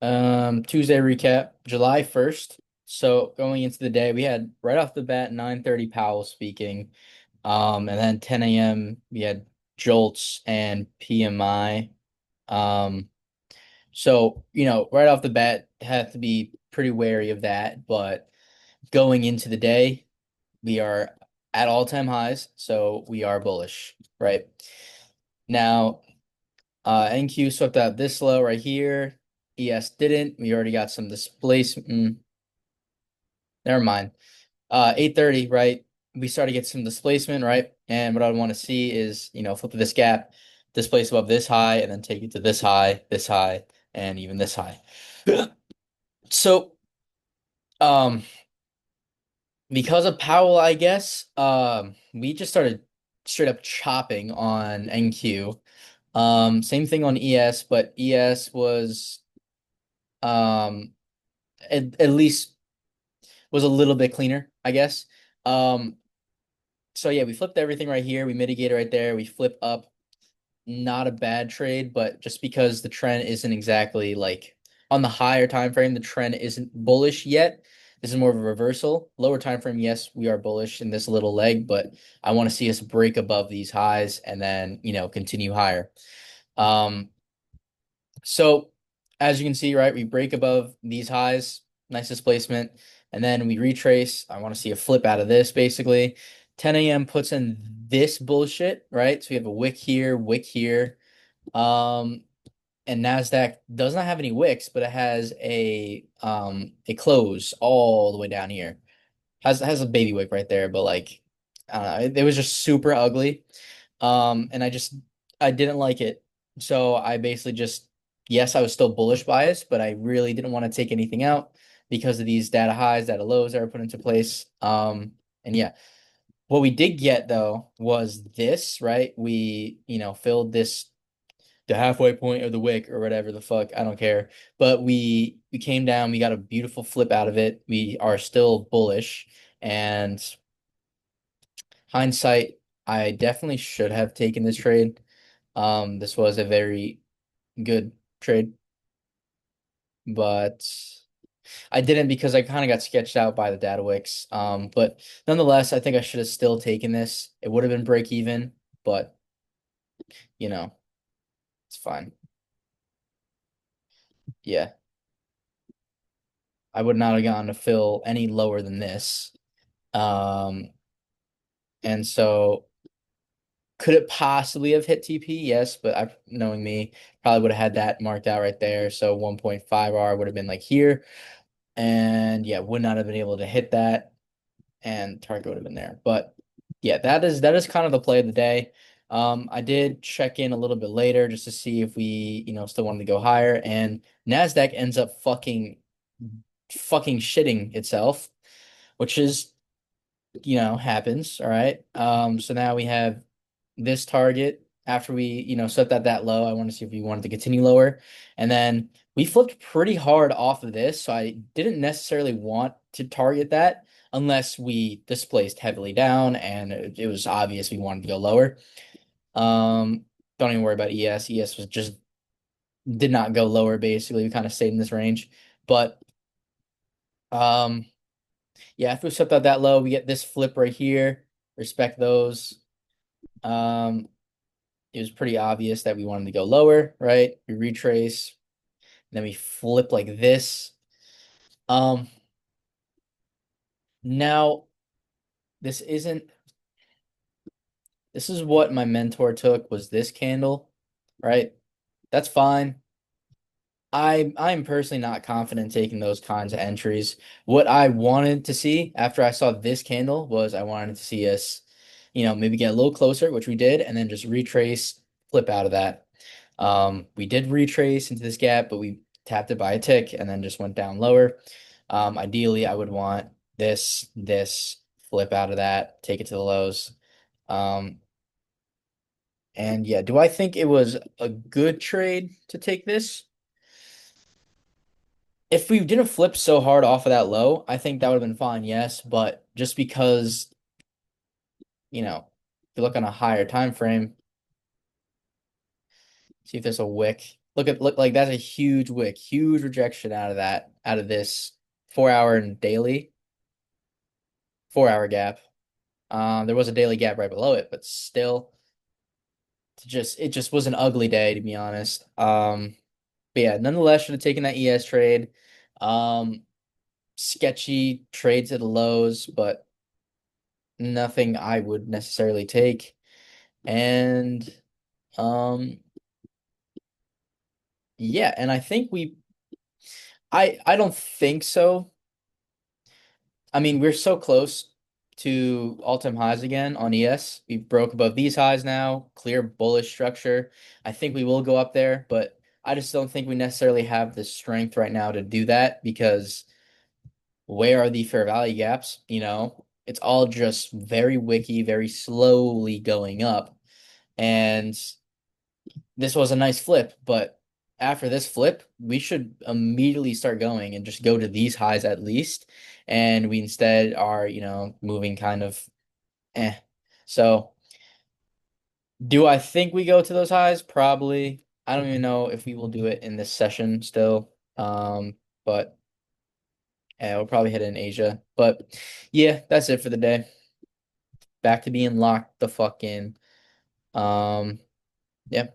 Tuesday recap, July 1st. So going into the day, we had right off the bat 9:30 Powell speaking. And then 10 a.m. we had Jolts and PMI. Um, so right off the bat, have to be pretty wary of that. But going into the day, we are at all-time highs, so we are bullish, right? Now, NQ swept out this low right here. ES didn't. We already got some displacement. Never mind. 8:30, right? We start to get some displacement, right? And what I want to see is, flip this gap, displace above this high, and then take it to this high, and even this high. So, um, because of Powell, I guess, we just started straight up chopping on NQ. Same thing on ES, but ES was um at least was a little bit cleaner, I guess. Um, so yeah, we flipped everything right here. We mitigated right there. We flip up. Not a bad trade, but just because the trend isn't exactly like on the higher time frame, the trend isn't bullish yet. This is more of a reversal. Lower time frame, yes, we are bullish in this little leg, but I want to see us break above these highs and then, continue higher. Um, so as you can see, right, we break above these highs, nice displacement, and then we retrace. I want to see a flip out of this basically. 10 a.m. puts in this bullshit, right? So we have a wick here. Um, and Nasdaq does not have any wicks, but it has a close all the way down here. Has a baby wick right there, but like I don't know, it was just super ugly. And I didn't like it. So I basically just yes, I was still bullish biased, but I really didn't want to take anything out because of these data highs, data lows that were put into place. And yeah, what we did get though was this, right? We, filled this the halfway point of the wick or whatever the fuck, I don't care. But we came down, we got a beautiful flip out of it. We are still bullish and hindsight, I definitely should have taken this trade. This was a very good trade, but I didn't because I kind of got sketched out by the data wicks. But nonetheless, I think I should have still taken this. It would have been break even, but you know, it's fine. Yeah, I would not have gone to fill any lower than this. Um, and so could it possibly have hit TP? Yes, but knowing me, probably would have had that marked out right there. So 1.5 R would have been like here. And yeah, would not have been able to hit that. And target would have been there. But yeah, that is kind of the play of the day. I did check in a little bit later just to see if we, still wanted to go higher. And NASDAQ ends up fucking shitting itself, which is happens. All right. So now we have this target after we, set that low. I want to see if we wanted to continue lower. And then we flipped pretty hard off of this. So I didn't necessarily want to target that unless we displaced heavily down and it was obvious we wanted to go lower. Um, don't even worry about ES. ES was just did not go lower basically. We kind of stayed in this range. But um yeah, if we set that low, we get this flip right here. Respect those. Um, it was pretty obvious that we wanted to go lower, right? We retrace, then we flip like this. Um, now this isn't this is what my mentor took was this candle, right? That's fine. I'm personally not confident taking those kinds of entries. What I wanted to see after I saw this candle was I wanted to see us, maybe get a little closer, which we did, and then just retrace, flip out of that. We did retrace into this gap, but we tapped it by a tick and then just went down lower. Ideally, I would want this flip out of that, take it to the lows. Um, and yeah, do I think it was a good trade to take this? If we didn't flip so hard off of that low, I think that would have been fine, yes. But just because, if you look on a higher time frame, see if there's a wick. look like that's a huge wick, huge rejection out of this 4 hour and daily 4 hour gap. There was a daily gap right below it, but still, it just was an ugly day to be honest. But yeah, nonetheless, should have taken that ES trade. Um, Sketchy trades at the lows, but nothing I would necessarily take. And um, yeah, and I think I don't think so. I mean, we're so close to all-time highs again on ES. We broke above these highs now, clear bullish structure. I think we will go up there, but I just don't think we necessarily have the strength right now to do that because where are the fair value gaps? It's all just very wicky, very slowly going up. And this was a nice flip, but after this flip, we should immediately start going and just go to these highs at least. And we instead are, moving kind of eh. So, do I think we go to those highs? Probably. I don't even know if we will do it in this session still. But yeah, we'll probably hit it in Asia. But yeah, that's it for the day. Back to being locked the fuck in. Um, yeah.